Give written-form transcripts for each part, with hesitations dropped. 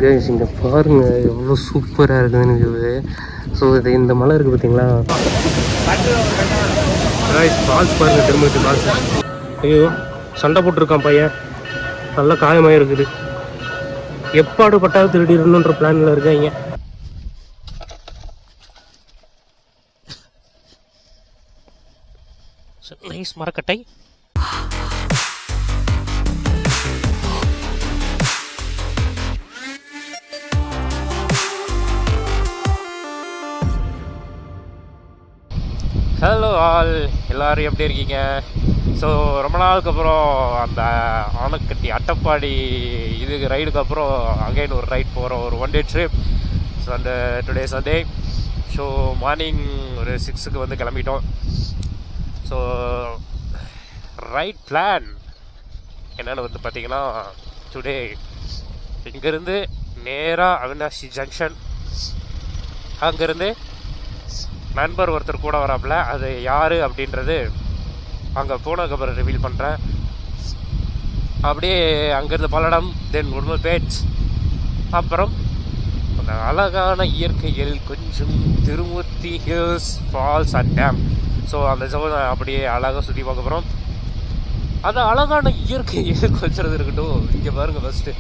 Guys இங்கே பாருங்கள் எவ்வளோ சூப்பராக இருக்குதுன்னு வியூவு. ஸோ இது இந்த மலை இருக்குது பார்த்தீங்களா கைஸ், ஃபால்ஸ் பாருங்கள், திரும்ப ஃபால்ஸ். ஐயோ சண்டை போட்டிருக்கான் பையன், நல்லா காயமாக இருக்குது. எப்பாடு பட்டாவது திருடிடணுன்ற பிளானில் இருக்காங்க. நைஸ் மரக்கட்டை. ஹலோ ஆல், எல்லோரும் எப்படி இருக்கீங்க? ஸோ ரொம்ப நாளுக்கு அப்புறம் அந்த ஆனக்கட்டி அட்டப்பாடி இதுக்கு ரைடுக்கு அப்புறம் அகைன் ஒரு ரைட் போகிறோம், ஒரு 1 day ட்ரிப். ஸோ அந்த டுடே சண்டே. ஸோ மார்னிங் ஒரு 6க்கு வந்து கிளம்பிட்டோம். ஸோ ரைட் பிளான் என்னென்னு வந்து பார்த்திங்கன்னா, டுடே இங்கேருந்து நேராக அவினாஷி ஜங்ஷன், அங்கேருந்து நண்பர் ஒருத்தர் கூட வராப்புல, அது யார் அப்படின்றது அங்கே போனதுக்கப்புறம் ரிவீல் பண்ணுறேன். அப்படியே அங்கேருந்து பல்லடம், தென் உடுமல்பேட், அப்புறம் அந்த அழகான இயற்கையில் கொஞ்சம் Thirumoorthy hills, falls and dam. So அந்த சமயம் அப்படியே அழகாக சுற்றி பார்க்க போகிறோம். அந்த அழகான இயற்கையில் கொஞ்சம் இருக்கட்டும். இங்கே பாருங்கள் ஃபஸ்ட்டு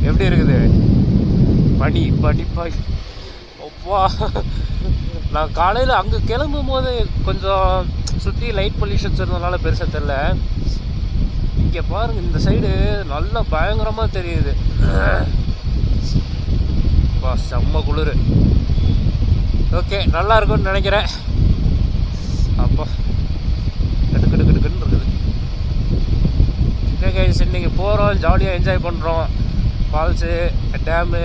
எப்படி இருக்குது, பனி பனிப்பாய். ஒப்பா, நான் காலையில் அங்கே கிளம்பும் போது கொஞ்சம் சுற்றி லைட் பொல்யூஷன்ஸ் இருந்ததுனால பெருசாக தெரில. இங்கே பாருங்கள், இந்த சைடு நல்லா பயங்கரமாக தெரியுது. செம்ம குளிர். ஓகே, நல்லா இருக்கும்னு நினைக்கிறேன். அப்போ கடுக்கடுக்கடுக்குன்னு இருக்குது. ஓகே கைஸ், இன்றைக்கி போகிறோம், ஜாலியாக என்ஜாய் பண்ணுறோம். ஃபால்ஸு, டேமு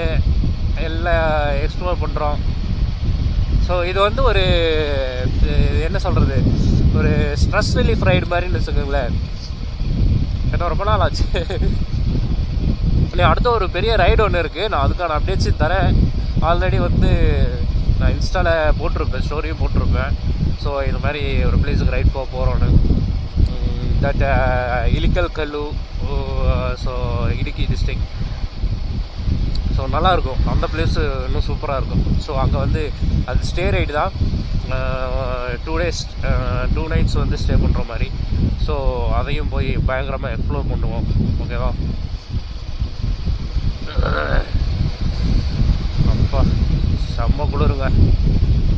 எல்லாம் எக்ஸ்ப்ளோர் பண்ணுறோம். ஸோ இது வந்து ஒரு என்ன சொல்கிறது, ஒரு ஸ்ட்ரெஸ் ரிலீஃப் ரைடு மாதிரின்னு வச்சுக்கோங்களேன். ஏன்னா ரொம்ப நாள் ஆச்சு. அடுத்த ஒரு பெரிய ரைடு ஒன்று இருக்குது, நான் அதுக்கான அப்டேட்ஸும் தரேன். ஆல்ரெடி வந்து நான் இன்ஸ்டாவில் போட்டிருப்பேன், ஸ்டோரியும் போட்டிருப்பேன். ஸோ இந்த மாதிரி ஒரு பிளேஸுக்கு ரைட் போக போகிறோன்னு. தட் இலிக்கல் கல்லு, ஸோ இடுக்கி டிஸ்ட்ரிக்ட். ஸோ நல்லாயிருக்கும் அந்த பிளேஸு, இன்னும் சூப்பராக இருக்கும். ஸோ அங்கே வந்து அது ஸ்டே ரைடு தான், 2 days 2 nights வந்து ஸ்டே பண்ணுற மாதிரி. ஸோ அதையும் போய் பயங்கரமாக எக்ஸ்ப்ளோர் பண்ணுவோம். ஓகேவா? அப்பா செம்ம குளிருங்க,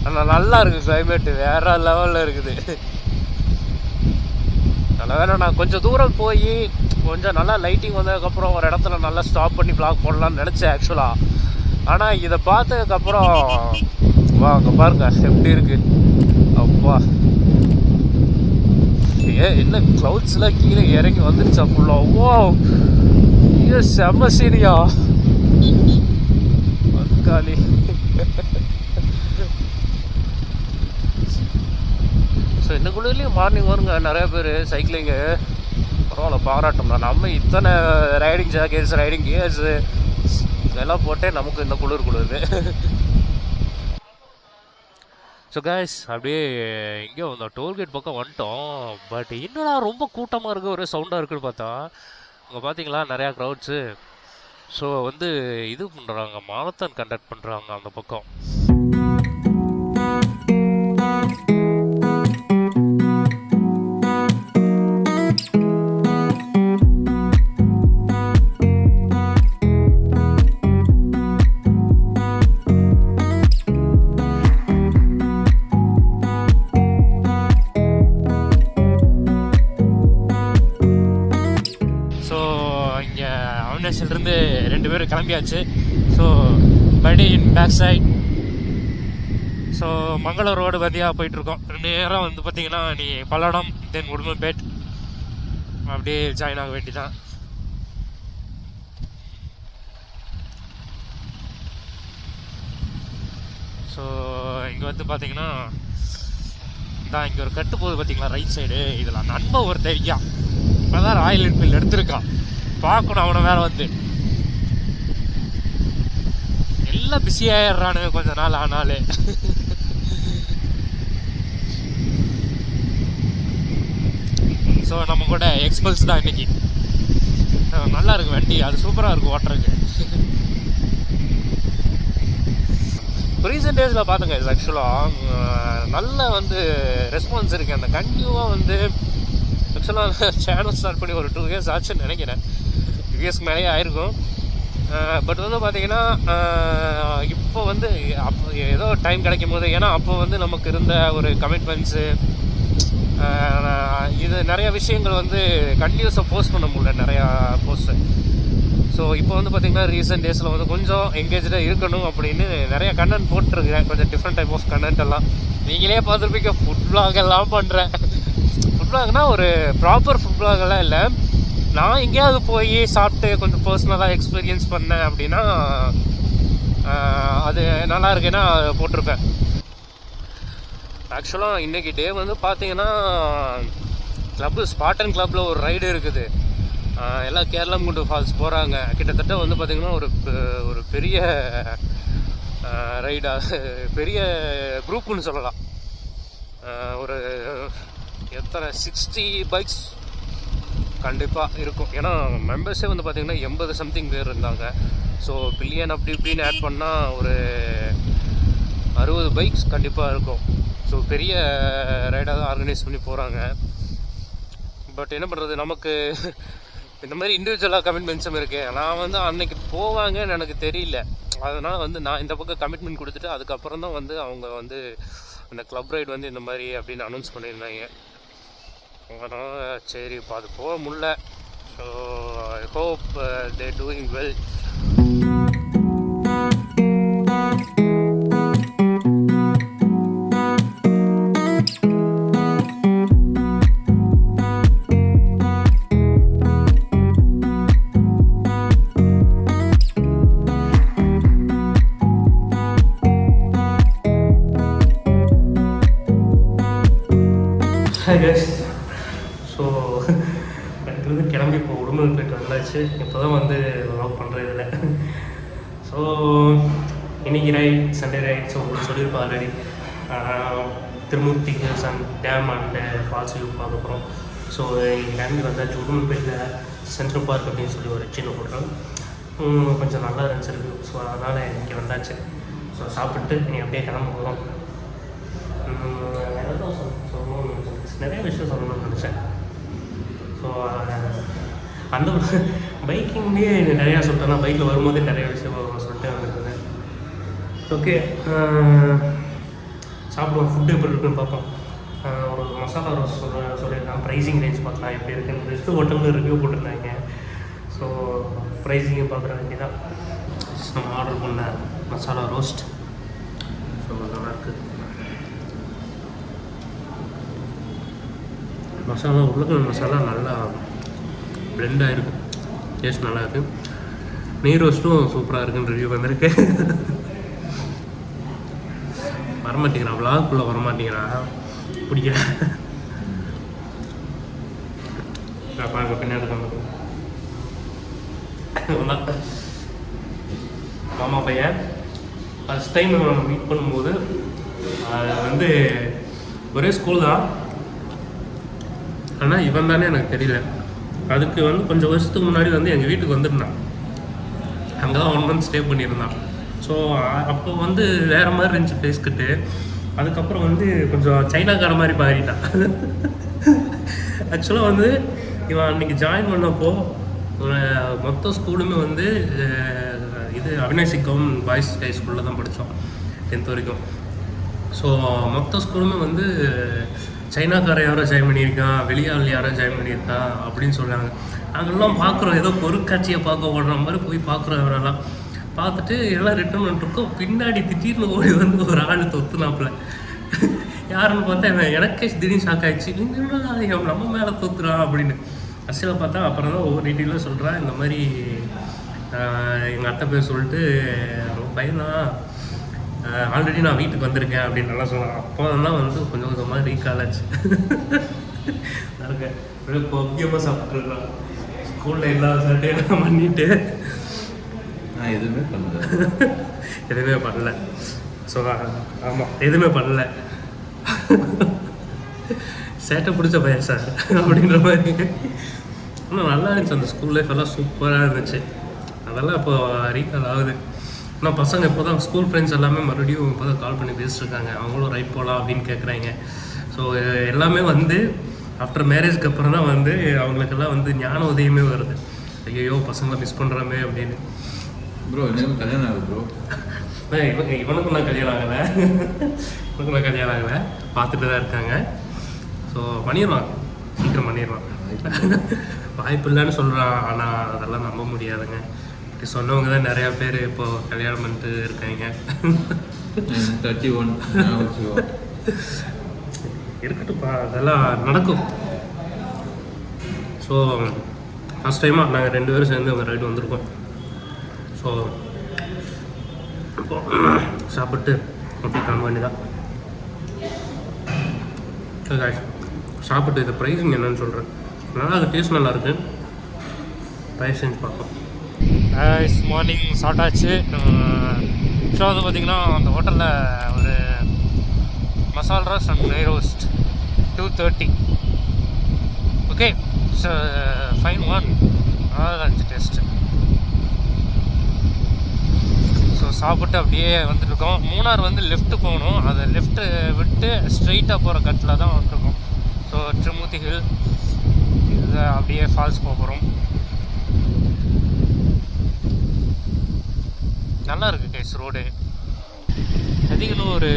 ஆனால் நல்லா இருக்குது கிளைமேட்டு, வேறு லெவலில் இருக்குது. நல்ல வேலை நான் கொஞ்சம் தூரம் போய் கொஞ்சம் நல்லா லைட்டிங் வந்ததுக்கப்புறம் ஒரு இடத்துல நல்லா ஸ்டாப் பண்ணி ப்ளாக் போடலான்னு நினச்சேன் ஆக்சுவலாக. ஆனால் இதை பார்த்ததுக்கப்புறம் வா அங்கே பாருங்க எப்படி இருக்குது. அப்பா என்ன க்ளவுட்ஸ்லாம் கீழே இறங்கி வந்துருச்சா ஃபுல்லாக. ஓ இது செம்ம சீனியா அக்காளி. ஸோ இந்த குளிர்லேயும் மார்னிங் வருங்க நிறைய பேர் சைக்கிளிங்கு. பரவாயில்ல, பாராட்டம் தான். நம்ம இத்தனை ரைடிங் ஜாக்கெட்ஸ், ரைடிங் கியர்ஸு இதெல்லாம் போட்டே நமக்கு இந்த குளிருது. ஸோ கைஸ், அப்படியே இங்கே அந்த டோல்கேட் பக்கம் வந்துட்டோம். பட் என்னடா ரொம்ப கூட்டமாக இருக்குது, ஒரே சவுண்டாக இருக்குன்னு பார்த்தா அங்கே பார்த்தீங்களா நிறையா க்ரௌட்ஸு. ஸோ வந்து இது பண்ணுறாங்க, மாரத்தான் கண்டக்ட் பண்ணுறாங்க அந்த பக்கம். இருந்து 2 பேரும் கிளம்பியாச்சு. ஸோ படி back side. So Mangalore road வழியாக போயிட்டுருக்கோம். நேராக வந்து பார்த்திங்கன்னா நீ பல்லடம், தென் உடுமல்பேட் அப்படியே ஜாயின் ஆக வேண்டி தான். ஸோ இங்கே வந்து பார்த்திங்கன்னா தான் இங்கே ஒரு கட்டு போகுது பார்த்திங்களா ரைட் சைடு. இதில் நண்பன் ஒரு தெரியா இப்போ தான் ராயல் என்ஃபீல்டு எடுத்திருக்கான். பார்க்கணும் அவனை வேற வந்து எல்லாம் பிஸியாயிடுறானு கொஞ்ச நாள் ஆனாலே. ஸோ நம்ம கூட எக்ஸ்பல்ஸ் தான் இன்னைக்கு. நல்லா இருக்கு வண்டி, அது சூப்பராக இருக்கும் ஓட்டுறதுக்கு. ரீசெண்ட் டேஸில் பார்த்துங்க இது ஆக்சுவலாக நல்ல வந்து ரெஸ்பான்ஸ் இருக்குது. அந்த கண்டினியூவாக வந்து ஆக்சுவலாக சேனல் ஸ்டார்ட் பண்ணி ஒரு 2 years ஆச்சுன்னு நினைக்கிறேன். 2 years மேலேயே ஆயிருக்கும். பட் வந்து பார்த்திங்கன்னா இப்போ வந்து அப்போ ஏதோ டைம் கிடைக்கும் போது, ஏன்னா அப்போ வந்து நமக்கு இருந்த ஒரு கமிட்மெண்ட்ஸு, இது நிறைய விஷயங்கள் வந்து கண்டினியூஸாக போஸ்ட் பண்ண முடியல, நிறையா போஸ்ட்டு. ஸோ இப்போ வந்து பார்த்திங்கன்னா ரீசெண்ட் டேஸில் வந்து கொஞ்சம் எங்கேஜாக இருக்கணும் அப்படின்னு நிறைய கண்டென்ட் போட்டிருக்கிறேன். கொஞ்சம் டிஃப்ரெண்ட் டைப் ஆஃப் கண்டென்ட் எல்லாம் நீங்களே பார்த்துருப்பீங்க. ஃபுட் வ்ளாக் எல்லாம் பண்ணுறேன். ஃபுட் வ்ளாக்னா ஒரு ப்ராப்பர் ஃபுட் வ்ளாகெல்லாம் இல்லை, நான் எங்கேயாவது போய் சாப்பிட்டு கொஞ்சம் பர்சனலாக எக்ஸ்பீரியன்ஸ் பண்ணேன் அப்படின்னா அது நல்லா இருக்குன்னா போட்டிருப்பேன். ஆக்சுவலாக இன்றைக்கி டே வந்து பார்த்தீங்கன்னா கிளப்பு ஸ்பாட்டன் கிளப்பில் ஒரு ரைடு இருக்குது. எல்லாம் கேரளம்குண்டு ஃபால்ஸ் போகிறாங்க. கிட்டத்தட்ட வந்து பார்த்திங்கன்னா ஒரு பெரிய ரைடாக, பெரிய குரூப்புன்னு சொல்லலாம். ஒரு எத்தனை 60 பைக்ஸ் கண்டிப்பாக இருக்கும். ஏன்னா மெம்பர்ஸே வந்து பார்த்திங்கன்னா 80 சம்திங் பேர் இருந்தாங்க. ஸோ பில்லியன் அப்படி இப்படின்னு ஆட் பண்ணால் ஒரு 60 பைக்ஸ் கண்டிப்பாக இருக்கும். ஸோ பெரிய ரைடாக தான் ஆர்கனைஸ் பண்ணி போகிறாங்க. பட் என்ன பண்ணுறது, நமக்கு இந்த மாதிரி இண்டிவிஜுவலாக கமிட்மெண்ட்ஸும் இருக்குது. நான் வந்து அன்னைக்கு போவாங்கன்னு எனக்கு தெரியல. அதனால் வந்து நான் இந்த பக்கம் கமிட்மெண்ட் கொடுத்துட்டு அதுக்கப்புறம் தான் வந்து அவங்க வந்து அந்த கிளப் ரைடு வந்து இந்த மாதிரி அப்படின்னு அனௌன்ஸ் பண்ணியிருந்தாங்க. அதனால் சரி இப்போ அது போக முடியல. So I hope they doing well. So எனக்கு வந்து கிளம்பி இப்போ உடுமல் போய்ட்டு வந்தாச்சு. இப்போ தான் வந்து வ்ளாக் பண்ணுறது இல்லை. ஸோ இன்றைக்கி ரைட், சண்டே ரைட். ஸோ உங்களுக்கு சொல்லியிருப்போம் already. Thirumoorthy hills and dam and falls view பார்க்க போகிறோம். ஸோ கிளம்பி வந்தாச்சு. உடுமல் போய்ட்டு சென்ட்ரல் பார்க் அப்படின்னு சொல்லி ஒரு சின்ன போடுறோம். கொஞ்சம் நல்லா இருந்துச்சு ரிவ்யூ. ஸோ அதனால் இன்றைக்கி வந்தாச்சு. ஸோ சாப்பிட்டு நீ அப்படியே கிளம்ப போகிறோம். நிறைய விஷயம் சொல்லணும்னு நினச்சேன். ஸோ அந்த பைக்கிங்லேயே நிறையா சொல்லிட்டேன். நான் பைக்கில் வரும்போதே நிறைய விஷயம் சொல்லிட்டே வந்துருக்கேன். ஓகே, சாப்பிடுவோம். ஃபுட்டு எப்படி இருக்குன்னு பார்ப்போம். ஒரு மசாலா ரோஸ் சொல்லியிருக்காங்க. ப்ரைஸிங் ரேஞ்ச் பார்க்கலாம் எப்படி இருக்குன்னு. ரெஸ்ட்டு ஹோட்டலில் ரிவ்யூ போட்டிருந்தாங்க. ஸோ ப்ரைஸிங்கை பார்க்குற வேண்டியதான். நம்ம ஆர்டர் பண்ண மசாலா ரோஸ்ட் ஸோ நல்லாயிருக்கு. மசாலா உருளைக்கிழங்கு மசாலா நல்லா பிளெண்ட் ஆகிருக்கு. டேஸ்ட் நல்லாயிருக்கு. நெய் ரோஸ்ட்டும் சூப்பராக இருக்குன்னு ரிவ்யூ வந்திருக்கு. வரமாட்டேங்கிறான், விளாக்குள்ளே வரமாட்டேங்கிறான், பிடிக்கிறேன். பாருங்க பின்னாடி மாமா பையன் ஃபஸ்ட் டைம் மீட் பண்ணும்போது வந்து ஒரே ஸ்கூல் தான், ஆனால் இவன் தானே எனக்கு தெரியல. அதுக்கு வந்து கொஞ்சம் வருஷத்துக்கு முன்னாடி வந்து எங்கள் வீட்டுக்கு வந்துருந்தான். அங்கே தான் 1 month ஸ்டே பண்ணியிருந்தான். ஸோ அப்போ வந்து வேறு மாதிரி இருந்துச்சு ஃபேஸ் கட்டு. அதுக்கப்புறம் வந்து கொஞ்சம் சைனாக்கார மாதிரி மாறிட்டான். ஆக்சுவலாக வந்து இவன் அன்றைக்கி ஜாயின் பண்ணப்போ மொத்த ஸ்கூலுமே வந்து இது அவினாசி கவர்மெண்ட் பாய்ஸ் ஹை ஸ்கூலில் தான் படித்தோம் 10th வரைக்கும். ஸோ மொத்த ஸ்கூலுமே வந்து சைனாக்காரன் யாரோ ஜாயின் பண்ணியிருக்கான், வெளியாள் யாரோ ஜாயின் பண்ணியிருக்கான் அப்படின்னு சொல்கிறாங்க. நாங்கள்லாம் பார்க்குறோம், ஏதோ பொருட்காட்சியை பார்க்க ஓடுற மாதிரி போய் பார்க்குறோம். அவரெல்லாம் பார்த்துட்டு எல்லாம் ரிட்டர்ன் பண்ணிருக்கோம். பின்னாடி திடீர்னு ஓடி வந்து ஒரு ஆள் தொத்துனாப்புல. யாருன்னு பார்த்தா எனக்கே திடீர்னு ஷாக் ஆகிடுச்சு. இன்னும் நம்ம மேலே தொத்துறான் அப்படின்னு. அசில் பார்த்தா அப்புறம் தான் ஒவ்வொரு டீட்டெயிலாக சொல்கிறான். இந்த மாதிரி எங்கள் அத்தை பேர் சொல்லிட்டு பையன்தான், ஆல்ரெடி நான் வீட்டுக்கு வந்திருக்கேன் அப்படின்னு நல்லா சொன்னேன். அப்போ தான் வந்து கொஞ்சம் கொஞ்சமாக ரீகால் ஆச்சு. இருக்கேன் முக்கியமாக சாப்பிட்ருக்கலாம். ஸ்கூலில் எல்லா சட்டையும் பண்ணிட்டு நான் எதுவுமே பண்ணல. ஸோ ஆமாம், எதுவுமே பண்ணல. சேட்டை பிடிச்ச பையன் சார் அப்படின்ற மாதிரி. ஆனால் நல்லா இருந்துச்சு. அந்த ஸ்கூல் லைஃப் எல்லாம் சூப்பராக இருந்துச்சு. அதெல்லாம் இப்போ ரீகால் ஆகுது. ஆனால் பசங்க இப்போ தான் ஸ்கூல் ஃப்ரெண்ட்ஸ் எல்லாமே மறுபடியும் இப்போ தான் கால் பண்ணி பேசிட்டு இருக்காங்க. அவங்களும் ரைட் போகலாம் அப்படின்னு கேட்குறாங்க. ஸோ எல்லாமே வந்து ஆஃப்டர் மேரேஜ்க்கு அப்புறம் தான் வந்து அவங்களுக்கெல்லாம் வந்து ஞான உதயமே வருது. ஐயோ பசங்களை மிஸ் பண்ணுறோமே அப்படின்னு. ப்ரோ எனக்கு கல்யாணம் ஆகுது ப்ரோ. இவனுக்கும் நான் கல்யாணம் ஆகலை. இவனுக்கும் நான் கல்யாணம் ஆகலை, பார்த்துட்டு தான் இருக்காங்க. ஸோ பண்ணிடுவான், சீக்கிரம் பண்ணிடுவான். வாய்ப்பு இல்லைன்னு சொல்கிறான், ஆனால் அதெல்லாம் நம்ப முடியாதுங்க. இப்படி சொன்னவங்க தான் நிறையா பேர் இப்போது கல்யாணம் பண்ணிட்டு இருக்காங்க. 31 இருக்கட்டும்ப்பா, அதெல்லாம் நடக்கும். ஸோ ஃபஸ்ட் டைமாக நாங்கள் 2 பேரும் சேர்ந்து அவங்க ரைடு வந்திருக்கோம். ஸோ சாப்பிட்டு அப்படி கிளம்ப வேண்டியதான். சாப்பிட்டு இது ப்ரைஸிங் என்னன்னு சொல்கிறேன். நல்லா அது டேஸ்ட் நல்லாயிருக்கு. ப்ரைஸ் செஞ்சு பார்ப்போம். மார்னிங் ஸ்டார்ட் ஆச்சு. ஸோ வந்து பார்த்திங்கன்னா அந்த ஹோட்டலில் ஒரு மசால் ரோஸ்ட் அண்ட் நெய் roast 230. Okay, so fine one lunch taste. So சாப்பிட்டு அப்படியே வந்துட்டுருக்கோம். மூணார் வந்து லெஃப்ட்டு போகணும். அதை லெஃப்ட்டு விட்டு ஸ்ட்ரெயிட்டாக போகிற கட்டில் தான் வந்துருக்கோம். ஸோ ட்ரிமுத்தி ஹில் இதை அப்படியே ஃபால்ஸ் போகிறோம். நல்லா இருக்குது கைஸ் ரோடு. அதிகம் ஒரு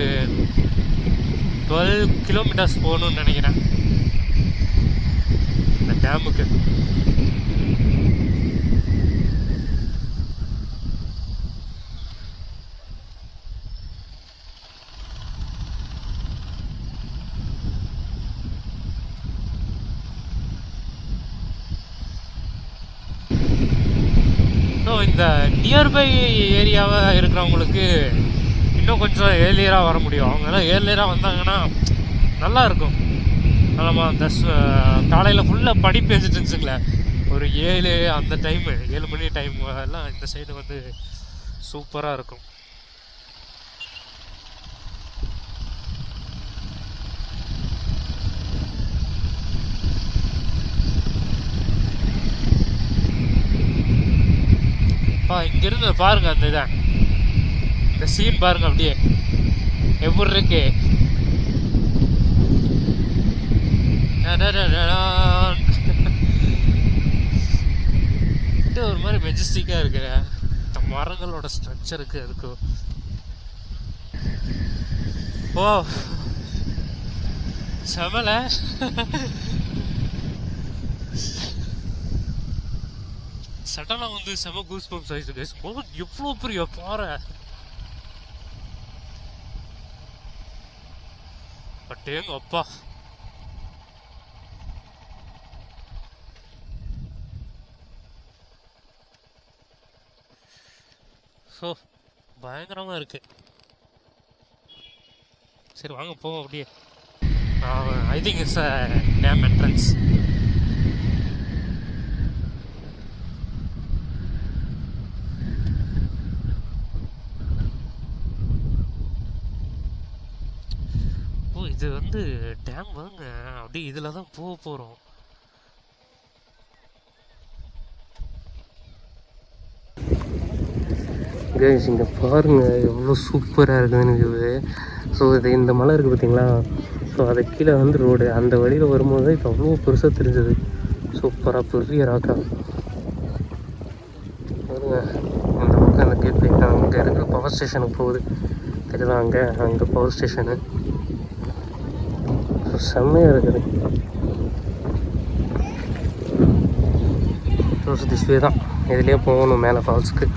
12 கிலோமீட்டர்ஸ் போகணுன்னு நினைக்கிறேன் இந்த டேமுக்கு. ஸோ இந்த நியர்பை ஏரியாவாக இருக்கிறவங்களுக்கு இன்னும் கொஞ்சம் ஏர்லியராக வர முடியும். அவங்கெல்லாம் ஏர்லியராக வந்தாங்கன்னா நல்லாயிருக்கும். நம்ம அந்த காலையில் ஃபுல்லாக பனி பேஞ்சிட்டு இருந்துச்சுங்களே, ஒரு 7 அந்த டைமு 7 மணி டைம் எல்லாம் இந்த சைடு வந்து சூப்பராக இருக்கும். இங்கிருந்து பாருங்க அந்த இதை, இந்த சீன் பாருங்க அப்படியே எப்படி இருக்கு. ஒரு மாதிரி மெஜஸ்டிக்கா இருக்கு மரங்களோட ஸ்ட்ரக்சருக்கு. அதுக்கு ஓ செமல. சடனா வந்து செம கூஸ் பம்ப்ஸ் ஆயிடுச்சு கைஸ். எவ்வளோ பெரிய பாறை. பட்டேங்க அப்பா. ஸோ பயங்கரமாக இருக்கு. சரி வாங்க போவோம் அப்படியே. I think it's a dam entrance. இது வந்து டேம் வாங்க அப்படியே இதில் தான் போக போகிறோம். கைஸ் இங்கே பாருங்கள் எவ்வளோ சூப்பராக இருக்குதுன்னு இருக்குது. ஸோ இது இந்த மலை இருக்குது பார்த்தீங்களா, ஸோ அது கீழே வந்து ரோடு. அந்த வழியில் வரும்போது தான் இப்போ அவ்வளோ பெருசாக தெரிஞ்சது. சூப்பராக பெரிய ராக்கா பாருங்க. அந்த பக்கம் அந்த கேட் போய் அங்கே இருக்கிற பவர் ஸ்டேஷனுக்கு போகுது தெரியுதா, அங்கே பவர் ஸ்டேஷனு. ஸோ செம்மையாக இருக்குது. ஸோ திஸ் வே தான், இதுலேயே போகணும் மேலே ஃபால்ஸுக்கு.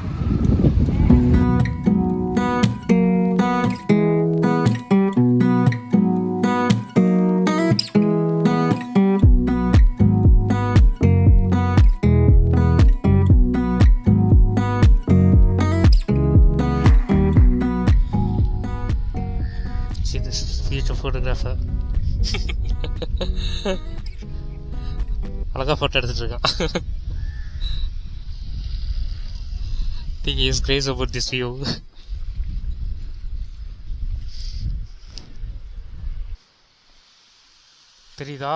ஃபோட்டோகிராஃபர் அழகா ஃபோட்டோ எடுத்துட்டு இருக்கான். think he is crazy about this view. தெரியுதா,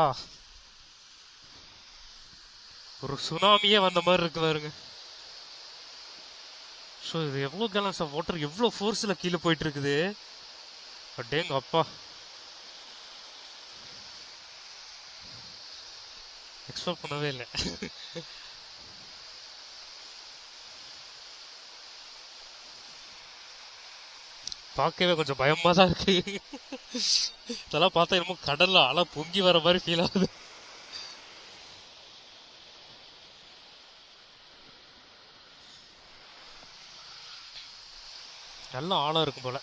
ஒரு சுனாமியே வந்த மாதிரி இருக்கு பாருங்க. ஸோ இது எவ்வளோ கேலன்ஸ் ஆஃப் வாட்டர் எவ்வளோ ஃபோர்ஸில் கீழே போயிட்டு இருக்குது. அடேங்க அப்பா, எக்ஸ்பெக்ட் பண்ணவே இல்லை. பார்க்கவே கொஞ்சம் பயமாக தான் இருக்கு. இதெல்லாம் பார்த்தா என்னமோ கடலில் அலை பொங்கி வர மாதிரி ஃபீல் ஆகுது. நல்ல ஆழம் இருக்கும் போல.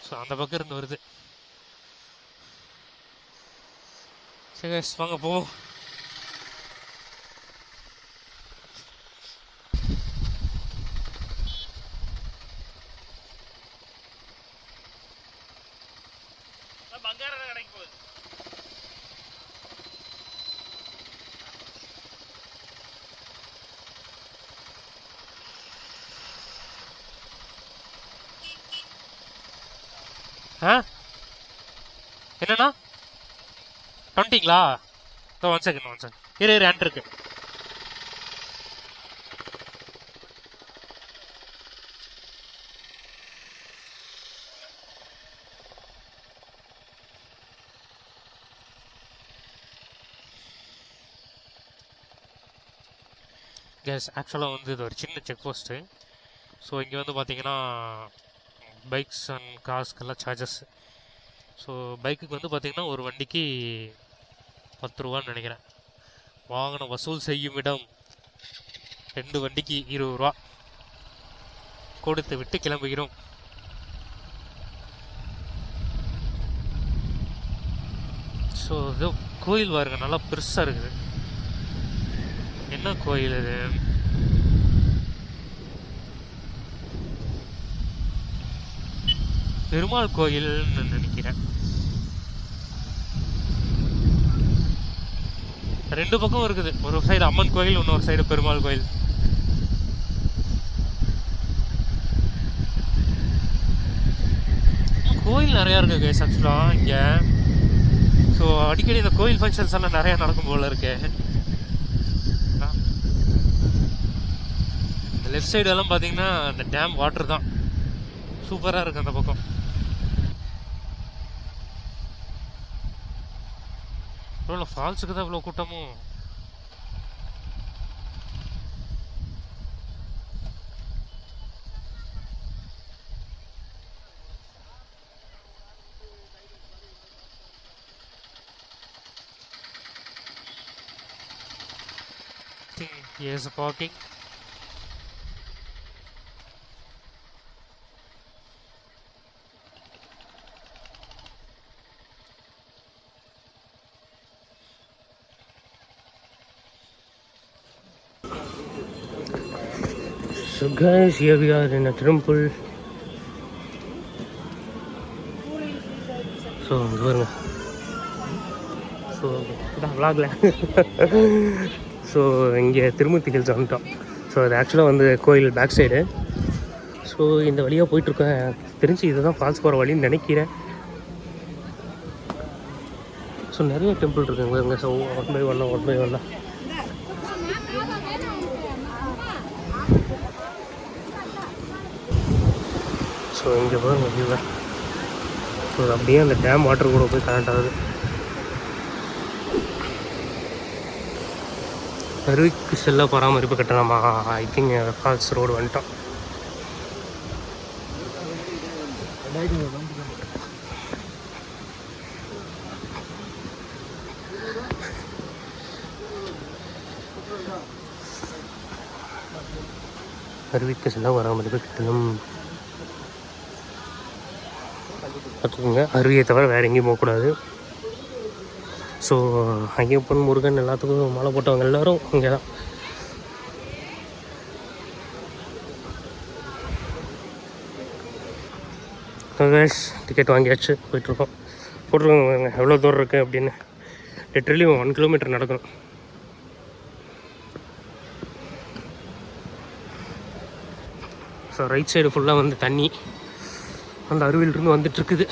ஸோ அந்த பக்கம் இருந்து வருது. சரி வாங்க போவோம். என்னண்ணா 20ங்களா? ஒன் செகண்ட் இரு ஹேண்ட் இருக்கு. கேஸ் ஆக்சுவலாக வந்து இது ஒரு சின்ன செக் போஸ்ட்டு. ஸோ இங்கே வந்து பார்த்தீங்கன்னா பைக்ஸ் அண்ட் கார்ஸ்க்கெல்லாம் சார்ஜஸ். ஸோ பைக்குக்கு வந்து பார்த்திங்கன்னா ஒரு வண்டிக்கு 10 ரூபான்னு நினைக்கிறேன். வாகனம் வசூல் செய்யும் இடம் 2 வண்டிக்கு 20 ரூபா கொடுத்து விட்டு கிளம்புகிறோம். ஸோ இது கோயில் பாருங்க, நல்லா பெருசாக இருக்குது. என்ன கோயில் இது? பெருமாள் கோயில்னு நினைக்கிறேன். 2 பக்கம் இருக்குது. ஒரு சைடு அம்மன் கோயில், இன்னொரு சைடு பெருமாள் கோயில். கோயில் நிறையா இருக்கு கைஸ் ஆக்சுவலாக இங்கே. ஸோ அடிக்கடி இந்த கோயில் ஃபங்க்ஷன்ஸ் எல்லாம் நிறையா நடக்கும் போல இருக்கு. லெஃப்ட் சைடு எல்லாம் பார்த்தீங்கன்னா அந்த டேம் வாட்டர் தான். சூப்பராக இருக்கு அந்த பக்கம். இவ்வளோ ஃபால்ஸுக்கு தான் இவ்வளோ கூட்டமும். Here's the parking. So guys, here we are in a temple. So இங்க பாருங்க. ஸோ இதான் விளாக்ல. ஸோ இங்கே திருமூர்த்தி ஹில்ஸ் வந்துட்டோம். ஸோ அது ஆக்சுவலாக வந்து கோயில் பேக் சைடு. ஸோ இந்த வழியாக போயிட்டுருக்கேன். தெரிஞ்சு இதுதான் ஃபால்ஸ் போகிற வழின்னு நினைக்கிறேன். ஸோ நிறைய டெம்பிள் இருக்குங்க இங்கே. ஸோ ஒன் பை ஒன்னாக ஸோ இங்கே பாருங்க வியூவை. ஸோ அப்படியே அந்த டேம் வாட்டர் கூட போய் கனெக்ட் ஆகுது. அருவிக்கு செல்ல பராமரிப்பு கட்டணமா? ஐ திங்க் ஃபால்ஸ் ரோடு வந்துட்டோம். அருவிக்கு செல்ல பராமரிப்பு கட்டணம் பார்த்துக்கோங்க. அருவியை தவிர வேறு எங்கேயும் போகக்கூடாது. ஸோ ஐயப்பன் முருகன் எல்லாத்துக்கும் மாலை போட்டவங்க எல்லோரும் இங்கே தான். டிக்கெட் வாங்கியாச்சு, போயிட்டுருக்கோம். போட்டிருக்கோங்க எவ்வளோ தூரம் இருக்குது அப்படின்னு. லிட்டரலி 1 கிலோமீட்டர் நடக்கணும். ஸோ ரைட் சைடு ஃபுல்லாக வந்து தண்ணி அந்த அருவியிலிருந்து வந்துட்டுருக்குது.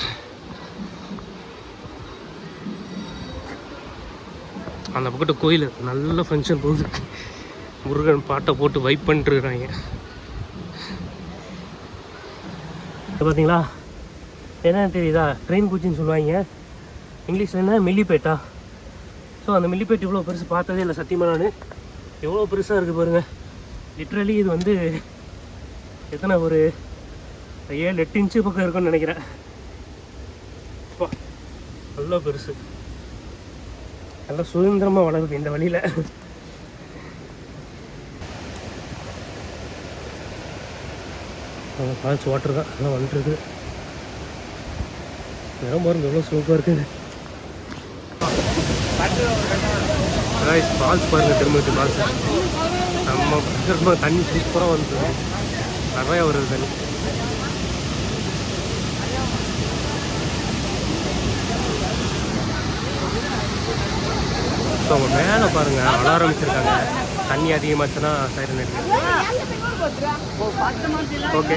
அந்த பக்கத்து கோயில் நல்ல ஃபங்க்ஷன் போகுது. முருகன் பாட்டை போட்டு வைப் பண்ணிட்டுருக்குறாங்க. இது பார்த்தீங்களா என்னன்னு தெரியுதா? ட்ரெயின் பூச்சின்னு சொல்லுவாங்க, இங்கிலீஷில் என்ன மில்லிபேட்டா. ஸோ அந்த மில்லிபேட் இவ்வளோ பெருசு பார்த்ததே இல்லை சத்தியமாக. நான் எவ்வளோ பெருசாக இருக்குது பாருங்கள். லிட்ரலி இது வந்து எத்தனை ஒரு 7-8 இன்ச்சு பக்கம் இருக்குன்னு நினைக்கிறேன். நல்லா பெருசு, நல்லா சுதந்திரமாக வளருது இந்த வழியில். ஃபால்ஸ் வாட்டர் தான் நல்லா வந்துருக்கு. இடம் பாருங்க எவ்வளோ சூப்பராக இருக்குது. ஃபால்ஸ் பாருங்கள், திரும்ப ஃபால்ஸ் நம்ம தண்ணி சூப்பராக வந்து நிறையா வருது தண்ணி. ஸோ அவங்க மேலே பாருங்கள் அழ ஆரம்பிச்சிருக்காங்க. தண்ணி அதிகமாச்சுன்னா சைரன் இருக்கு. ஓகே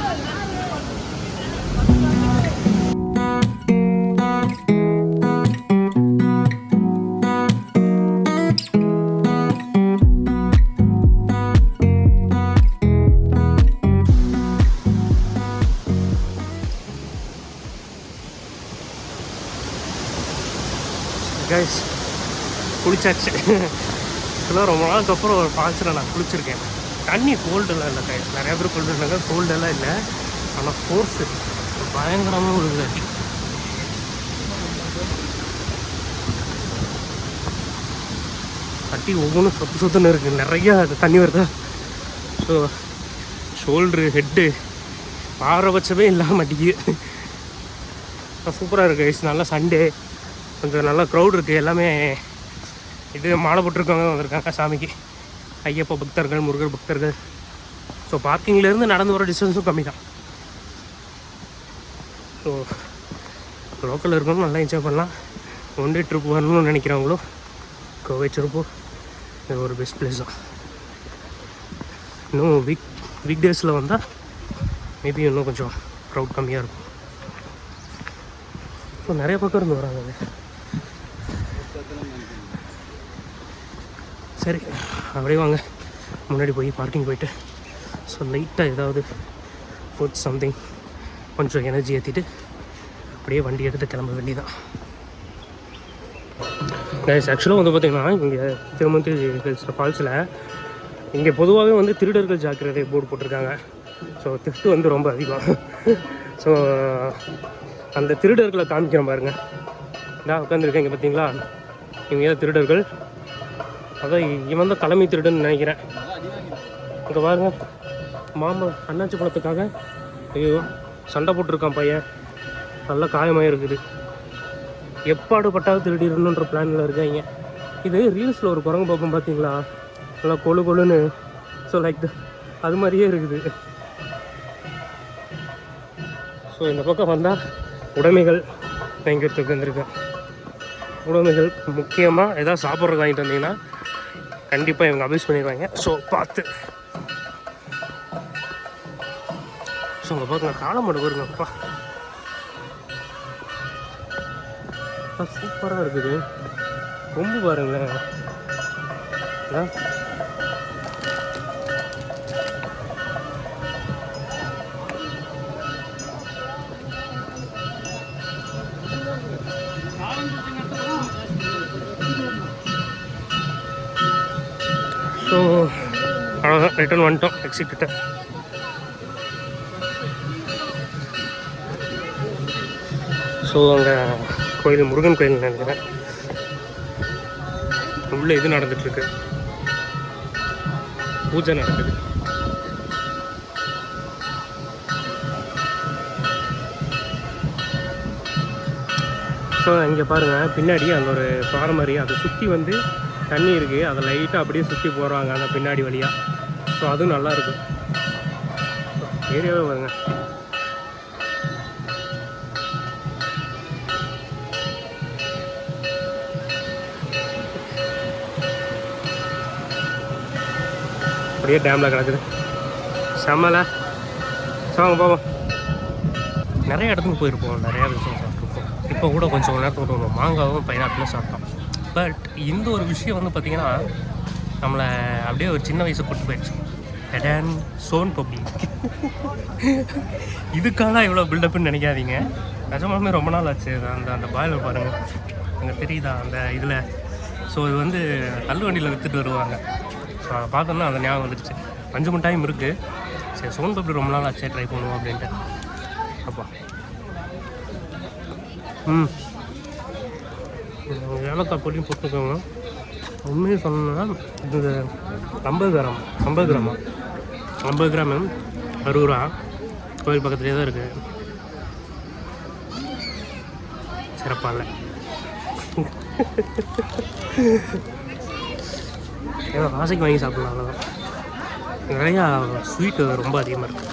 கைஸ், குளிச்சாச்சு. இதெல்லாம் ரொம்ப நாளுக்கு அப்புறம் ஒரு ஃபால்ஸில் நான் குளிச்சிருக்கேன். தண்ணி கோல்டெல்லாம் இல்லை கைஸ், நிறையா பேர் கோல்டுனாங்க, கோல்டெல்லாம் இல்லை. ஆனால் ஃபோர்ஸு பயங்கரமாக ஒரு அட்டி ஒவ்வொன்றும் சொத்துன்னு இருக்குது. நிறையா தண்ணி வருதா. ஸோ ஷோல்ட்ரு ஹெட்டு பாரபட்சமே இல்லாமல் மாட்டேங்குது. சூப்பராக இருக்குது கைஸ். நல்லா சண்டே, கொஞ்சம் நல்லா க்ரௌட் இருக்குது. எல்லாமே இது மாலை போட்டிருக்கவங்க வந்திருக்காங்க சாமிக்கு. ஐயப்ப பக்தர்கள், முருகர் பக்தர்கள். ஸோ பார்க்கிங்லேருந்து நடந்து வர டிஸ்டன்ஸும் கம்மி தான். ஸோ லோக்கலில் இருக்கணும், நல்லா என்ஜாய் பண்ணலாம். ஒன் டே ட்ரிப் வரணும்னு நினைக்கிறவங்களும் கோவை திருப்பூர் இது ஒரு பெஸ்ட் பிளேஸ் தான். இன்னும் வீக் டேஸில் வந்தால் மேபி இன்னும் கொஞ்சம் க்ரௌட் கம்மியாக இருக்கும். ஸோ நிறைய பக்கம் இருந்து வராங்க. சரி அப்படியே வாங்க முன்னாடி போய் பார்க்கிங் போயிட்டு ஸோ லைட்டாக ஏதாவது ஃபுட் சம்திங் கொஞ்சம் எனர்ஜி ஏற்றிட்டு அப்படியே வண்டி எடுத்து கிளம்ப வேண்டியதான். கைஸ், ஆக்சுவலாக வந்து பார்த்திங்கன்னா இங்கே திருமந்தி ஃபால்ஸில் இங்கே பொதுவாகவே வந்து திருடர்கள் ஜாக்கிரதை போர்டு போட்டிருக்காங்க. ஸோ திஃப்ட் வந்து ரொம்ப அதிகம். ஸோ அந்த திருடர்களை காமிக்கிறேன் பாருங்கள். நான் உட்காந்துருக்கேன் இங்கே பார்த்தீங்களா, இவங்க தான் திருடர்கள். அதான் இவன் தான் தலைமை திருடுன்னு நினைக்கிறேன். இங்கே பாருங்க, அண்ணாச்சி பழத்துக்காக ஐயோ சண்டை போட்டிருக்கான் பையன், நல்லா காயமாக இருக்குது. எப்பாடு பட்டாவது திருடிடணுன்ற பிளானில் இருக்காங்க. இது ரீல்ஸில் ஒரு குரங்கு பார்ப்போம் பார்த்தீங்களா, நல்லா கொழுன்னு. ஸோ லைக் அது மாதிரியே இருக்குது. ஸோ இந்த பக்கம் வந்தால் உடைமைகள் வாங்கிறதுக்கு வந்திருக்கேன். உடைமைகள் முக்கியமாக எதாவது சாப்பிட்றதுக்கு வாங்கிட்டு வந்தீங்கன்னா கண்டிப்பாக இவங்க அபியூஸ் பண்ணிடுவாங்க. ஸோ பார்த்து. ஸோ உங்கள் பாருங்க காலமாடு வருங்கப்பா, சூப்பராக இருக்குது. ரொம்ப பாருங்களேன். ஸோ அவ்வளோதான், ரிட்டர்ன் வந்துட்டோம் எக்ஸிட் கிட்ட. ஸோ அங்கே கோயில், முருகன் கோயில் நினைக்கிறேன். உள்ளே இது நடந்துட்டுருக்கு, பூஜை நடக்குது. ஸோ இங்கே பாருங்கள் பின்னாடி அந்த ஒரு பாறை மாதிரி அதை சுற்றி வந்து தண்ணி இருக்குது, அதை லைட்டாக அப்படியே சுற்றி போகிறாங்க அந்த பின்னாடி வழியாக. ஸோ அதுவும் நல்லாயிருக்கும். ஏரியாவே பாருங்க. அப்படியே டேமில் கிடக்குது, செம்மலை. ஸோ அங்கே போவோம். நிறைய இடத்துக்கு போயிருப்போம், நிறையா விஷயம் சாப்பிட்ருப்போம். இப்போ கூட கொஞ்சம் நேரத்துக்கு மாங்காவும் பைனாப்பிளும் சாப்பிட்டோம். பட் இந்த ஒரு விஷயம் வந்து பார்த்திங்கன்னா நம்மளை அப்படியே ஒரு சின்ன வயசு கூட்டு போயிடுச்சு. ஹெடன் சோன் பப்டி. இதுக்காக இவ்வளோ பில்டப்னு நினைக்காதீங்க. நிஜமாலுமே ரொம்ப நாள் ஆச்சு. அந்த அந்த பாய்லர் பாருங்கள், அங்கே தெரியுதா அந்த இதில். ஸோ இது வந்து தள்ளு வண்டியில் விற்றுட்டு வருவாங்க. ஸோ அதை பார்த்தோன்னா அந்த ஞாபகம் வந்துடுச்சு. 5 மிட்டாயும் இருக்குது. சரி, சோன் பப்டி ரொம்ப நாள் ஆச்சு, ட்ரை பண்ணுவோம் அப்படின்ட்டு. அப்பா ஏலக்காய் பொடியும் போட்டுக்கோங்க. உண்மையை சொல்லணும்னா இது 50 கிராமா 50 கிராமு 60 ரூபா. கோயில் பக்கத்துலேயே தான் இருக்குது. சிறப்பாக இல்லை, ஏதோ ஆசைக்கு வாங்கி சாப்பிடலாம், அவ்வளோதான். நிறையா ஸ்வீட்டு ரொம்ப அதிகமாக இருக்குது.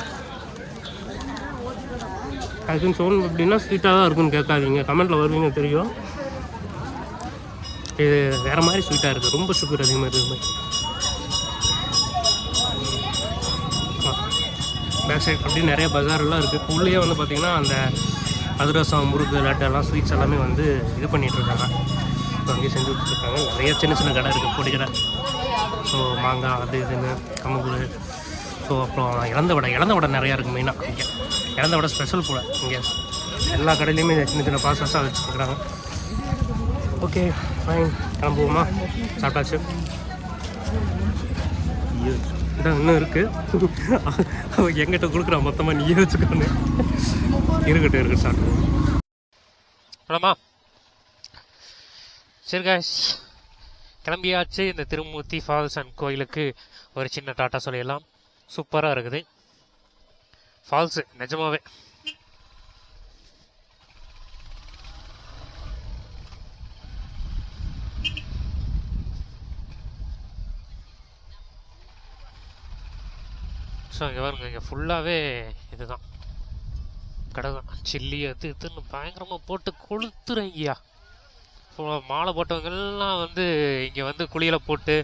அதுக்குன்னு சோன் அப்படின்னா ஸ்வீட்டாக தான் இருக்குன்னு கேட்காதீங்க, கமெண்ட்டில் வருவீங்க தெரியும். இது வேறு மாதிரி ஸ்வீட்டாக இருக்குது, ரொம்ப சுகர் அதிகமாக இருக்குது மாதிரி. பேக் சைட் அப்படி நிறைய பஜாரெல்லாம் இருக்குது. உள்ளே வந்து பார்த்திங்கன்னா அந்த அதிரசம், முறுக்கு, லட்டெல்லாம் ஸ்வீட்ஸ் எல்லாமே வந்து இது பண்ணிகிட்ருக்காங்க. ஸோ அங்கேயே செஞ்சு வச்சுருக்காங்க. நிறைய சின்ன சின்ன கடை இருக்குது, பொடி கடை. ஸோ மாங்காய் அது இதுன்னு கம்மங்கூழ். ஸோ அப்புறம் இறந்த வடை நிறையா இருக்குது. மெயினாக இங்கே இறந்த வடை ஸ்பெஷல் போல். இங்கே எல்லா கடையிலையுமே சின்ன சின்ன ப்ராசஸாக வச்சுருக்குறாங்க. ஓகே ஃபைன், கிளம்புவோமா? சாப்பிட்டாச்சு. இதான் இன்னும் இருக்குது. எங்கிட்ட கொடுக்குறான் மொத்தமாக, நீயே வச்சுக்கோன்னு. இருக்கட்டும் சாப்பிட்டு ஆமாம். சரி காய்ஸ், கிளம்பியாச்சு. இந்த திருமூர்த்தி ஃபால்ஸ் அண்ட் கோயிலுக்கு ஒரு சின்ன டாட்டா சொல்லிடலாம். சூப்பராக இருக்குது ஃபால்ஸு, நிஜமாவே. ஸோ இங்கே பாருங்க, இங்கே ஃபுல்லாகவே இதுதான் கடை தான். சில்லி அது இதுன்னு பயங்கரமாக போட்டு கொளுத்துறங்கய்யா. மாலை போட்டவங்கெல்லாம் வந்து இங்கே வந்து குளியலை போட்டு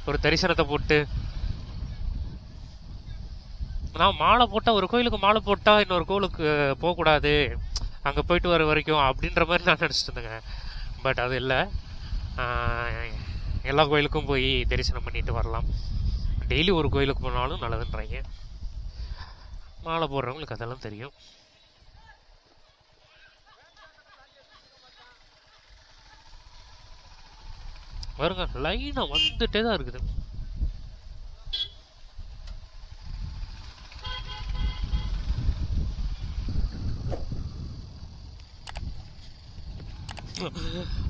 ஒரு தரிசனத்தை போட்டு, நான் மாலை போட்டால் ஒரு கோயிலுக்கு மாலை போட்டால் இன்னொரு கோயிலுக்கு போகக்கூடாது, அங்கே போயிட்டு வர வரைக்கும் அப்படின்ற மாதிரி நான் நினச்சிட்டு இருந்தேங்க. பட் அது இல்லை, எல்லா கோயிலுக்கும் போய் தரிசனம் பண்ணிட்டு வரலாம். டெய்லி ஒரு கோயிலுக்கு போனாலும் நல்லதுன்றாங்க. மாலை போடுறவங்களுக்கு அதெல்லாம் தெரியும். வருங்க, லைனாக வந்துட்டே தான் இருக்குது.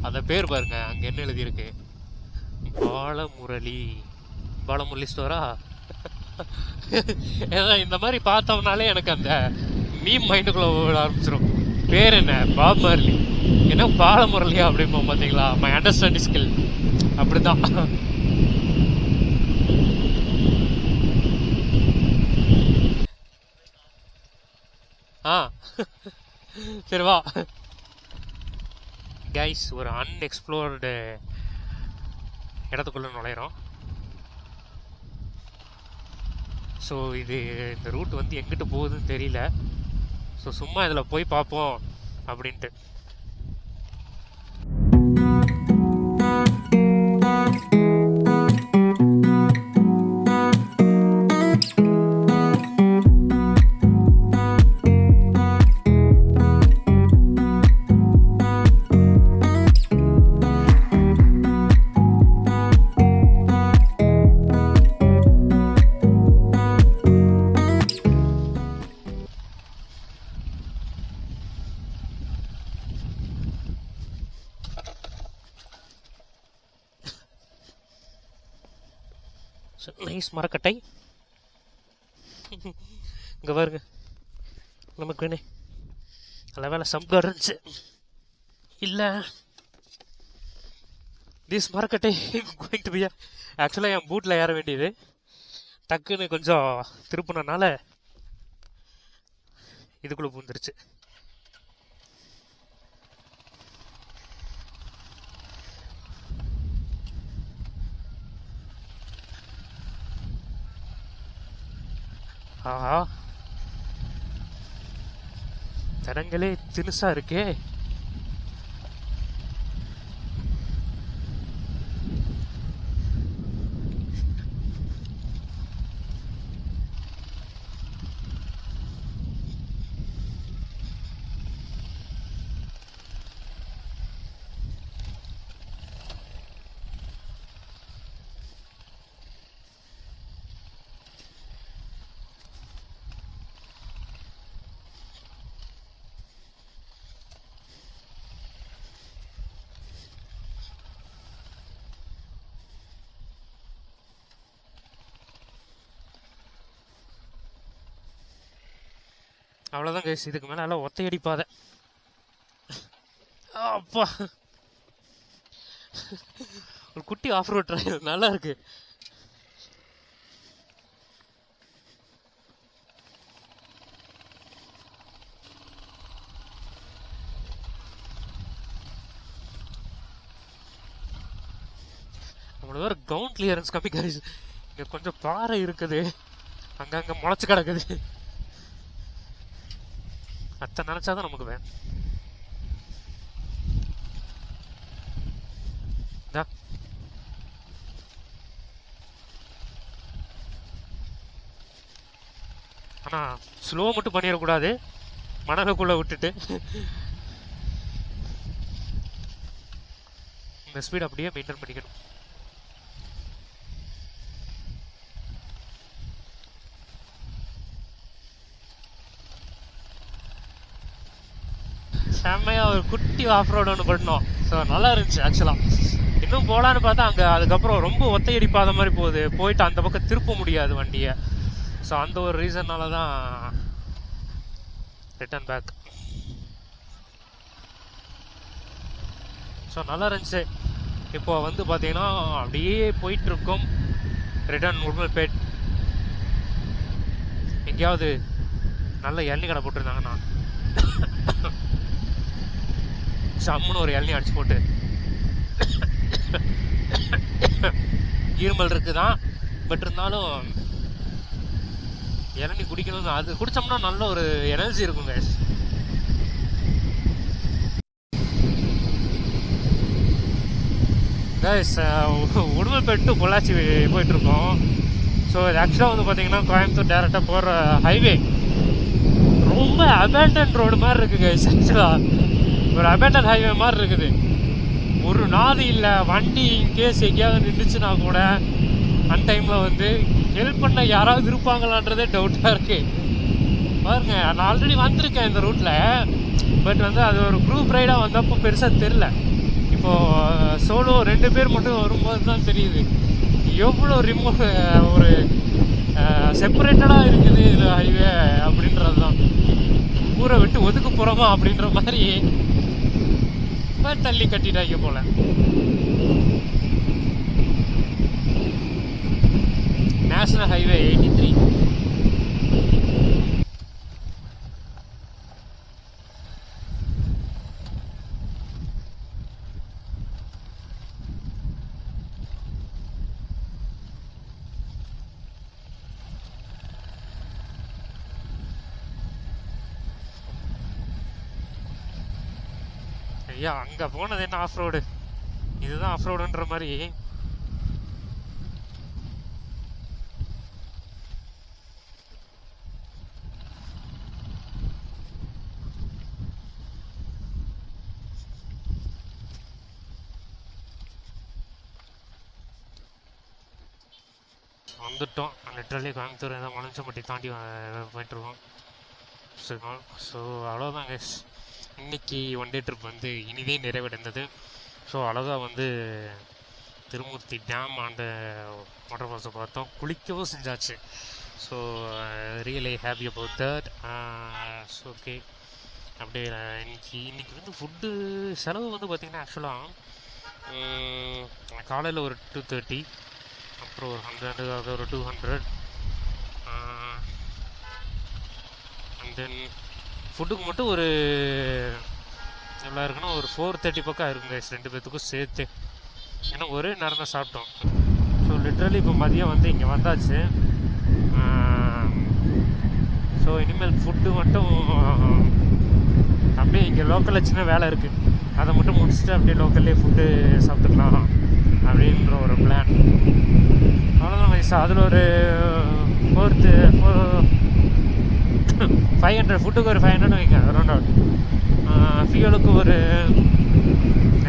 அந்த பேர் பாருங்க, அங்கே என்ன எழுதியிருக்கு? பாலமுரளி ஸ்டோரா? ஏன்னா இந்த மாதிரி பார்த்தோம்னாலே எனக்கு அந்த மீம் மைண்டுக்குள்ளே ஓட ஆரம்பிச்சிடும். பேர் என்ன? பாப் மார்லி, என்ன பாலமுரளியா அப்படிம்போ. பார்த்தீங்களா, மை அண்டர்ஸ்டாண்டிங் ஸ்கில் அப்படிதான். சரி வா கைஸ், ஒரு அன்எக்ஸ்ப்ளோர்டு இடத்துக்குள்ளே நுழையிறோம். ஸோ இந்த ரூட் வந்து எங்கிட்டு போகுதுன்னு தெரியல. ஸோ சும்மா இதில் போய் பார்ப்போம் அப்படின்ட்டு. நைஸ் மரக்கட்டை. இங்கே பாருங்க, நமக்கு வேணே நல்ல வேலை சம்கார் இருந்துச்சு. இல்லை திஸ் மரக்கட்டை கோயிங் டு பி ஆக்சுவலாக என் பூட்டில் ஏற வேண்டியது. டக்குன்னு கொஞ்சம் திருப்பினனால இதுக்குள்ளே பூந்துருச்சு. ஆஹா, தடங்களே தினுசா இருக்கே. அவ்வளோதான் கைஸ். இதுக்கு மேலே எல்லாம் ஒத்தையடி பாதை. அப்பா ஒரு குட்டி ஆஃப் ரோட் ட்ரைவ் நல்லா இருக்கு. நம்மளோட ஒரு கிரவுண்ட் கிளியரன்ஸ் கம்மி கைஸ். இங்கே கொஞ்சம் பாறை இருக்குது, அங்கங்கே முளைச்சி கிடக்குது. அத்தை நினச்சாதான் நமக்கு வேணும். ஆனால் ஸ்லோ மட்டும் பண்ணிடக்கூடாது, மணலுக்குள்ளே விட்டுட்டு இந்த ஸ்பீட் அப்படியே மெயின்டைன் பண்ணிக்கணும். செம்மையாக ஒரு குட்டி ஆஃப் ரோடு ஒன்று பண்ணோம். ஸோ நல்லா இருந்துச்சு ஆக்சுவலாக. இன்னும் போகலான்னு பார்த்தா அங்கே அதுக்கப்புறம் ரொம்ப ஒத்தையடி பாத மாதிரி போயிட்டு அந்த பக்கம் திருப்ப முடியாது வண்டியை. ஸோ அந்த ஒரு ரீசன்னால தான் ரிட்டர்ன் பேக். ஸோ நல்லா இருந்துச்சு. இப்போ வந்து பார்த்தீங்கன்னா அப்படியே போயிட்டுருக்கோம் ரிட்டர்ன் உடுமல்பேட். எங்கேயாவது நல்ல இளநீ கடை போட்டிருந்தாங்கன்னா சம்முன்னு ஒரு இளநீ அடிச்சு போட்டு இருமல் இருக்குதான், பட் இருந்தாலும் இளநீ குடிக்கணும். அது குடிச்சோம்னா நல்ல ஒரு எனர்ஜி இருக்குங்க. கைஸ் உடுமல்பேட் டு பொள்ளாச்சி போயிட்டுருக்கோம். ஸோ இது ஆக்சுவலாக வந்து பார்த்தீங்கன்னா கோயம்புத்தூர் டேரெக்டாக போகிற ஹைவே. ரொம்ப அபேண்டன் ரோடு மாதிரி இருக்குது கைஸ். ஆக்சுவலாக ஒரு அபேண்டன் ஹைவே மாதிரி இருக்குது. ஒரு நாதி இல்லை. வண்டி இன்கேஸ் எங்கேயாவது நின்றுச்சுன்னா கூட அந்த டைமில் வந்து ஹெல்ப் பண்ண யாராவது இருப்பாங்களான்றதே டவுட்டாக இருக்குது. பாருங்க, நான் ஆல்ரெடி வந்திருக்கேன் இந்த ரூட்டில், பட் வந்து அது ஒரு குரூப் ரைடாக வந்தப்போ பெருசாக தெரில. இப்போது சோலோ 2 பேர் மட்டும் வரும்போது தான் தெரியுது எவ்வளோ ஒரு செப்பரேட்டடாக இருக்குது இது ஹைவே அப்படின்றது தான். ஊரை விட்டு ஒதுக்க போகிறோமா அப்படின்ற மாதிரி தள்ளி கட்டிட்டாங்க போல. National highway 83. ஐயா அங்கே போனது என்ன ஆஃப் ரோடு, இதுதான் ஆஃப் ரோடுன்ற மாதிரி. வந்துட்டோம். லிட்டரலி கோயம்புத்தூர் ஏதோ மலஞ்சம்பட்டி தாண்டி போயிட்டுருக்கோம். ஸோ அவ்வளோதான் கைஸ். இன்றைக்கி ஒன் டே ட்ரிப் வந்து இனிதே நிறைவடைந்தது. ஸோ அழகாக வந்து திருமூர்த்தி டேம் அண்டு வாட்டர் ஃபால்ஸை பார்த்தோம், குளிக்கவும் செஞ்சாச்சு. So really happy about that. So okay, அப்படியே இன்றைக்கி வந்து ஃபுட்டு செலவு வந்து பார்த்திங்கன்னா ஆக்சுவலாக காலையில் ஒரு 230, அப்புறம் ஒரு 100, அது ஒரு 200, அண்ட் தென் ஃபுட்டுக்கு மட்டும் ஒரு எவ்வளோ இருக்குன்னா ஒரு 430 பக்கம் இருக்கும் கைஸ், 2 பேர்த்துக்கும் சேர்த்து. ஏன்னா ஒரே நேரம் தான் சாப்பிட்டோம். ஸோ லிட்ரலி இப்போ மதியம் வந்து இங்கே வந்தாச்சு. ஸோ இனிமேல் ஃபுட்டு மட்டும் அப்படியே இங்கே லோக்கலில் சின்ன வேலை இருக்குது, அதை மட்டும் முடிச்சுட்டு அப்படியே லோக்கல்லே ஃபுட்டு சாப்பிட்டுக்கலாம் அப்படின்ற ஒரு பிளான். அவ்வளோதான் கைஸ். அதில் ஒரு 500 ஃபுட்டுக்கு ஒரு 500 வைங்க அரௌண்ட். ஃபியூலுக்கு ஒரு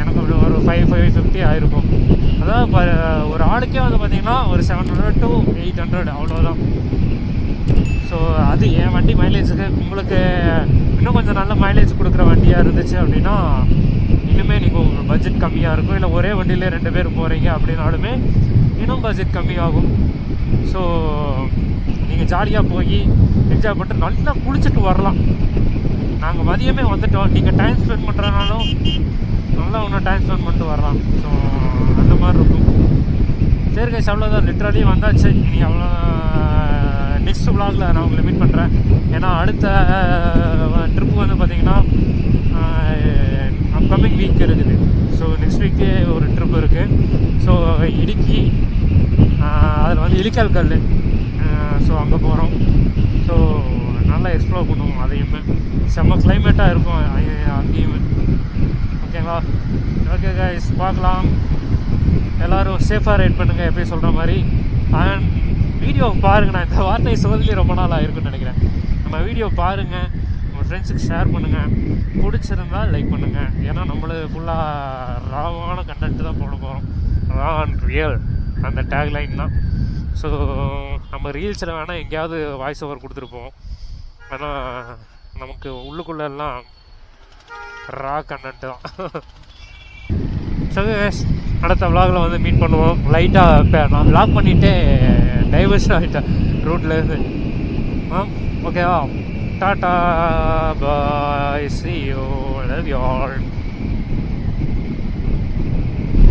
எனக்கு அப்படி ஒரு 550 ஆயிருக்கும். அதாவது ஒரு ஆளுக்கே வந்து பார்த்திங்கன்னா ஒரு 700 to 800 அவ்வளோதான். ஸோ அது என் வண்டி மைலேஜுக்கு. உங்களுக்கு இன்னும் கொஞ்சம் நல்ல மைலேஜ் கொடுக்குற வண்டியாக இருந்துச்சு அப்படின்னா இன்னுமே நீங்கள் உங்களுக்கு பட்ஜெட் கம்மியாக இருக்கும். இல்லை ஒரே வண்டியிலே 2 பேர் போகிறீங்க அப்படின்னாலுமே இன்னும் பட்ஜெட் கம்மியாகும். ஸோ நீங்கள் ஜாலியாக போய் என்ஜாய் பண்ணிட்டு நல்லா குளிச்சுட்டு வரலாம். நாங்கள் மதியமே வந்துட்டோம், நீங்கள் டைம் ஸ்பெண்ட் பண்ணுறனாலும் நல்லா இன்னும் டைம் ஸ்பெண்ட் பண்ணிட்டு வரலாம். ஸோ அந்த மாதிரி இருக்கும். சரி கைஸ், அவ்வளோதான், லிட்ரலி வந்தாச்சு. இனி அவ்வளோ நெக்ஸ்ட் vlogல நான் உங்களை மீட் பண்ணுறேன். ஏன்னா அடுத்த ட்ரிப்பு வந்து பார்த்திங்கன்னா அப்கமிங் வீக் இருக்குது. ஸோ நெக்ஸ்ட் வீக்கே ஒரு ட்ரிப் இருக்குது. ஸோ இடுக்கி, அதில் வந்து இலிக்கல் கல், ஸோ அங்கே போகிறோம். ஸோ நல்லா எக்ஸ்ப்ளோர் பண்ணுவோம். அதையுமே செம்ம கிளைமேட்டாக இருக்கும் அங்கேயுமே. ஓகேங்களா? ஓகே கைஸ், பார்க்கலாம். எல்லோரும் சேஃபாக ரைட் பண்ணுங்கள் எப்படி சொல்கிற மாதிரி. அண்ட் வீடியோ பாருங்கள். நான் இந்த வார்த்தையை சொல்லி ரொம்ப நாள் ஆகிருக்குன்னு நினைக்கிறேன். நம்ம வீடியோ பாருங்கள், உங்கள் ஃப்ரெண்ட்ஸுக்கு ஷேர் பண்ணுங்கள், பிடிச்சிருந்தால் லைக் பண்ணுங்கள். ஏன்னா நம்மளு ஃபுல்லாக ராவான கண்டென்ட்டு தான் போட போகிறோம். ரா அண்ட் ரியல் அந்த டேக்லைன் தான். ஸோ நம்ம ரீல்ஸில் வேணால் எங்கேயாவது வாய்ஸ் ஓவர் கொடுத்துருப்போம். ஆனால் நமக்கு உள்ளுக்குள்ளெல்லாம் ரா கண்டென்ட்டு தான். ஸோ அடுத்த vlogல வந்து மீட் பண்ணுவோம். லைட்டாக இப்போ நான் vlog பண்ணிவிட்டு டைவர்ஷன் ஆகிட்டேன் ரூட்லேருந்து. ஓகேவா? Tata bye, see you, love you all.